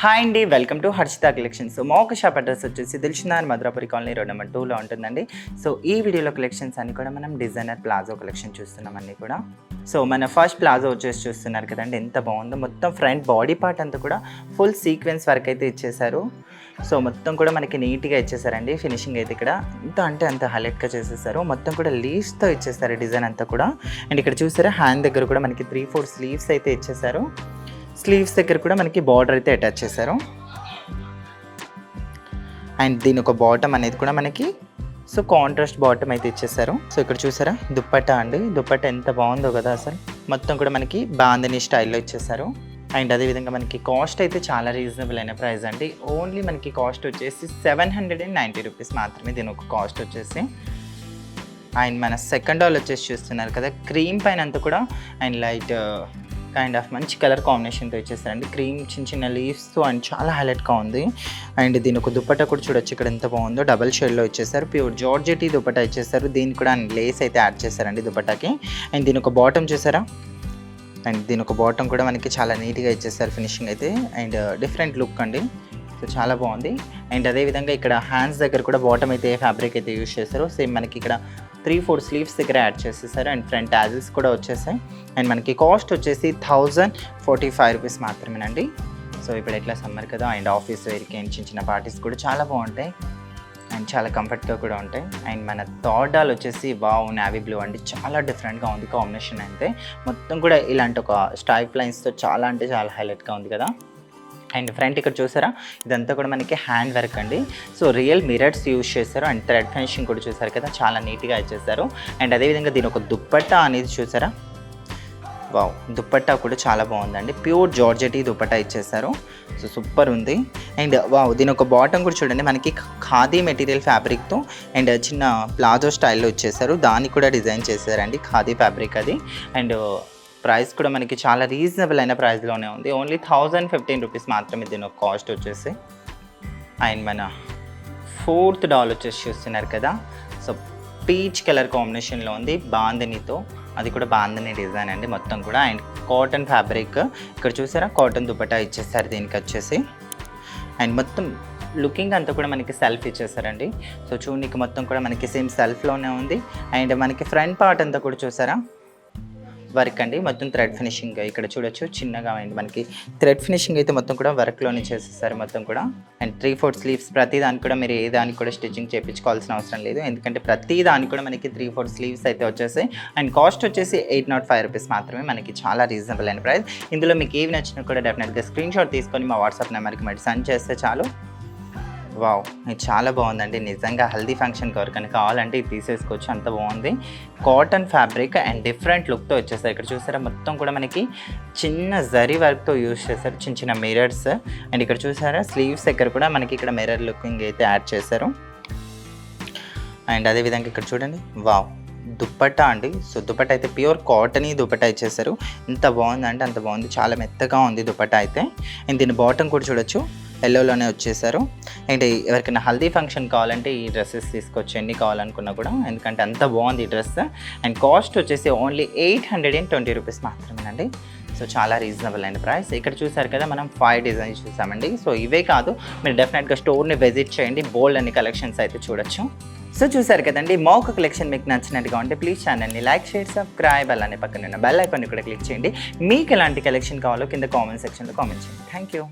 Hi అండి, welcome to Harshita collections. మా ఒక షాప్ అడ్రస్ వచ్చేసి Dilsukhnagar Madhurapuri colony road number 2లో ఉంటుందండి. సో ఈ వీడియోలో కలెక్షన్స్ అన్ని కూడా మనం డిజైనర్ ప్లాజో కలెక్షన్ చూస్తున్నాం అన్నీ కూడా. సో మన ఫస్ట్ ప్లాజో వచ్చేసి చూస్తున్నారు కదండి, ఎంత బాగుందో. మొత్తం ఫ్రంట్ బాడీ పార్ట్ అంతా కూడా ఫుల్ సీక్వెన్స్ వర్క్ అయితే ఇచ్చేసారు. సో మొత్తం కూడా మనకి నీట్గా ఇచ్చేసారండి. ఫినిషింగ్ అయితే ఇక్కడ ఎంత అంటే అంత హైలైట్గా చేసేసారు. మొత్తం కూడా లీవ్స్తో ఇచ్చేసారు డిజైన్ అంతా కూడా. అండ్ ఇక్కడ చూసారా హ్యాండ్ దగ్గర కూడా మనకి 3-4 స్లీవ్స్ అయితే ఇచ్చేసారు. స్లీవ్స్ దగ్గర కూడా మనకి బార్డర్ అయితే అటాచ్ చేశారు. అండ్ దీని ఒక బాటమ్ అనేది కూడా మనకి సో కాంట్రాస్ట్ బాటమ్ అయితే ఇచ్చేసారు. సో ఇక్కడ చూసారా దుప్పట్టా అండి, దుప్పట్టా ఎంత బాగుందో కదా అసలు. మొత్తం కూడా మనకి బాందిని స్టైల్లో ఇచ్చేసారు. అండ్ అదేవిధంగా మనకి కాస్ట్ అయితే చాలా రీజనబుల్ అయిన ప్రైస్ అండి. ఓన్లీ మనకి కాస్ట్ వచ్చేసి 790 రూపీస్ మాత్రమే దీని ఒక కాస్ట్ వచ్చేసి. అండ్ మన సెకండ్ హాల్ వచ్చేసి చూస్తున్నారు కదా, క్రీమ్ పైన అంతా కూడా అండ్ లైట్ కైండ్ ఆఫ్ మంచి కలర్ కాంబినేషన్తో ఇచ్చేస్తారండి. క్రీమ్ చిన్న చిన్న లీవ్స్తో అండ్ చాలా హైలైట్గా ఉంది. అండ్ దీని ఒక దుపట్టా కూడా చూడొచ్చు ఇక్కడ ఎంత బాగుందో, డబల్ షేడ్లో ఇచ్చేసారు. ప్యూర్ జార్జెటీ దుపట్టా ఇచ్చేసారు. దీనికి కూడా లేస్ అయితే యాడ్ చేశారండి దుపట్టాకి. అండ్ దీని ఒక బాటమ్ చూసారా, అండ్ దీని ఒక బాటమ్ కూడా మనకి చాలా నీట్గా ఇచ్చేసారు. ఫినిషింగ్ అయితే అండ్ డిఫరెంట్ లుక్ అండి. సో చాలా బాగుంది. అండ్ అదేవిధంగా ఇక్కడ హ్యాండ్స్ దగ్గర కూడా బాటమ్ అయితే ఫ్యాబ్రిక్ అయితే యూజ్ చేశారు. సేమ్ మనకి ఇక్కడ 3-4 స్లీవ్స్ దగ్గర యాడ్ చేసేసారు. అండ్ ఫ్రంట్ టాజిల్స్ కూడా వచ్చేసాయి. అండ్ మనకి కాస్ట్ వచ్చేసి 1045 రూపీస్ మాత్రమేనండి. సో ఇప్పుడు ఎట్లా సమ్మర్ కదా, అండ్ ఆఫీస్ వేర్కి అండ్ చిన్న చిన్న పార్టీస్ కూడా చాలా బాగుంటాయి అండ్ చాలా కంఫర్ట్గా కూడా ఉంటాయి. అండ్ మన థర్డ్ హాల్ వచ్చేసి వావ్ నావీ బ్లూ అండి, చాలా డిఫరెంట్గా ఉంది కాంబినేషన్ అయితే. మొత్తం కూడా ఇలాంటి ఒక స్ట్రైప్ లైన్స్తో చాలా అంటే చాలా హైలైట్గా ఉంది కదా. అండ్ ఫ్రంట్ ఇక్కడ చూసారా ఇదంతా కూడా మనకి హ్యాండ్ వర్క్ అండి. సో రియల్ మిరర్స్ యూజ్ చేశారు. అండ్ థ్రెడ్ ఫినిషింగ్ కూడా చూసారు కదా, చాలా నీట్గా ఇచ్చేసారు. అండ్ అదేవిధంగా దీని ఒక దుప్పట్టా అనేది చూసారా, వావ్ దుప్పట్టా కూడా చాలా బాగుందండి. ప్యూర్ జార్జెటీ దుప్పట్టా ఇచ్చేసారు. సో సూపర్ ఉంది. అండ్ వావ్ దీని ఒక బాటమ్ కూడా చూడండి, మనకి ఖాదీ మెటీరియల్ ఫ్యాబ్రిక్తో అండ్ చిన్న ప్లాజో స్టైల్లో ఇచ్చేసారు. దాన్ని కూడా డిజైన్ చేశారండి, ఖాదీ ఫ్యాబ్రిక్ అది. అండ్ ప్రైస్ కూడా మనకి చాలా రీజనబుల్ అయిన ప్రైస్లోనే ఉంది. ఓన్లీ 1015 రూపీస్ మాత్రమే దీని ఒక కాస్ట్ వచ్చేసి. అండ్ మన ఫోర్త్ డాల్ వచ్చేసి చూస్తున్నారు కదా, సో పీచ్ కలర్ కాంబినేషన్లో ఉంది బాందినితో. అది కూడా బాందిని డిజైన్ అండి మొత్తం కూడా. అండ్ కాటన్ ఫ్యాబ్రిక్ ఇక్కడ చూసారా, కాటన్ దుపట్టా ఇచ్చేస్తారు దీనికి వచ్చేసి. అండ్ మొత్తం లుకింగ్ అంతా కూడా మనకి సెల్ఫ్ ఇచ్చేసారండి. సో చూడనికి మొత్తం కూడా మనకి సేమ్ సెల్ఫ్లోనే ఉంది. అండ్ మనకి ఫ్రంట్ పార్ట్ అంతా కూడా చూసారా వర్క్ అండి, మొత్తం థ్రెడ్ ఫినిషింగ్ ఇక్కడ చూడొచ్చు చిన్నగా. అండ్ మనకి థ్రెడ్ ఫినిషింగ్ అయితే మొత్తం కూడా వర్క్లోనే చేసేస్తారు మొత్తం కూడా. అండ్ 3-4 స్లీవ్స్ ప్రతి దానికి కూడా మీరు ఏ దానికి కూడా స్టిచ్చింగ్ చేయించుకోవాల్సిన అవసరం లేదు, ఎందుకంటే ప్రతి దానికి కూడా మనకి 3-4 స్లీవ్స్ అయితే వచ్చేసాయి. అండ్ కాస్ట్ వచ్చేసి 805 రూపీస్ మాత్రమే, మనకి చాలా రీజనబుల్ అయిన ప్రైస్. ఇందులో మీకు ఏవి నచ్చినా కూడా డెఫినెట్గా స్క్రీన్ షాట్ తీసుకొని మా వాట్సాప్ నెంబర్కి మరి సెండ్ చేస్తే చాలు. వావ్ ఇది చాలా బాగుందండి నిజంగా. హల్దీ ఫంక్షన్కి ఎవరికైనా కావాలంటే ఇది తీసేసుకోవచ్చు, అంత బాగుంది. కాటన్ ఫ్యాబ్రిక్ అండ్ డిఫరెంట్ లుక్తో వచ్చేసారు. ఇక్కడ చూసారా మొత్తం కూడా మనకి చిన్న జరీ వర్క్తో యూజ్ చేశారు, చిన్న చిన్న మిరర్స్. అండ్ ఇక్కడ చూసారా స్లీవ్స్ దగ్గర కూడా మనకి ఇక్కడ మిర్రర్ లుకింగ్ అయితే యాడ్ చేశారు. అండ్ అదేవిధంగా ఇక్కడ చూడండి వావ్ దుప్పట్టా అండి. సో దుప్పట్టా అయితే ప్యూర్ కాటనీ దుప్పట్టా ఇచ్చేసారు. ఎంత బాగుందంటే అంత బాగుంది, చాలా మెత్తగా ఉంది దుప్పట్టా అయితే. అండ్ దీని బాటమ్ కూడా చూడొచ్చు ఎల్లోలోనే వచ్చేసారు. అండ్ ఎవరికైనా హల్దీ ఫంక్షన్ కావాలంటే ఈ డ్రెస్సెస్ తీసుకోవచ్చు ఎన్ని కావాలనుకున్నా కూడా, ఎందుకంటే అంత బాగుంది ఈ డ్రెస్. అండ్ కాస్ట్ వచ్చేసి ఓన్లీ 820 రూపీస్ మాత్రమేనండి. సో చాలా రీజనబుల్ అయిన ప్రైస్. ఇక్కడ చూసారు కదా మనం 5 డిజైన్స్ చూసామండి. సో ఇవే కాదు, మీరు డెఫినెట్గా స్టోర్ని విజిట్ చేయండి, బోల్డ్ అన్ని కలెక్షన్స్ అయితే చూడొచ్చు. సో చూసారు కదండి, మా ఒక కలెక్షన్ మీకు నచ్చినట్టుగా ఉంటే ప్లీజ్ ఛానల్ని లైక్, షేర్, సబ్స్క్రైబ్, అలానే పక్కన ఉన్న బెల్ ఐకాన్ని కూడా క్లిక్ చేయండి. మీకు ఎలాంటి కలెక్షన్ కావాలో కింద కామెంట్ సెక్షన్లో కామెంట్ చేయండి. Thank you.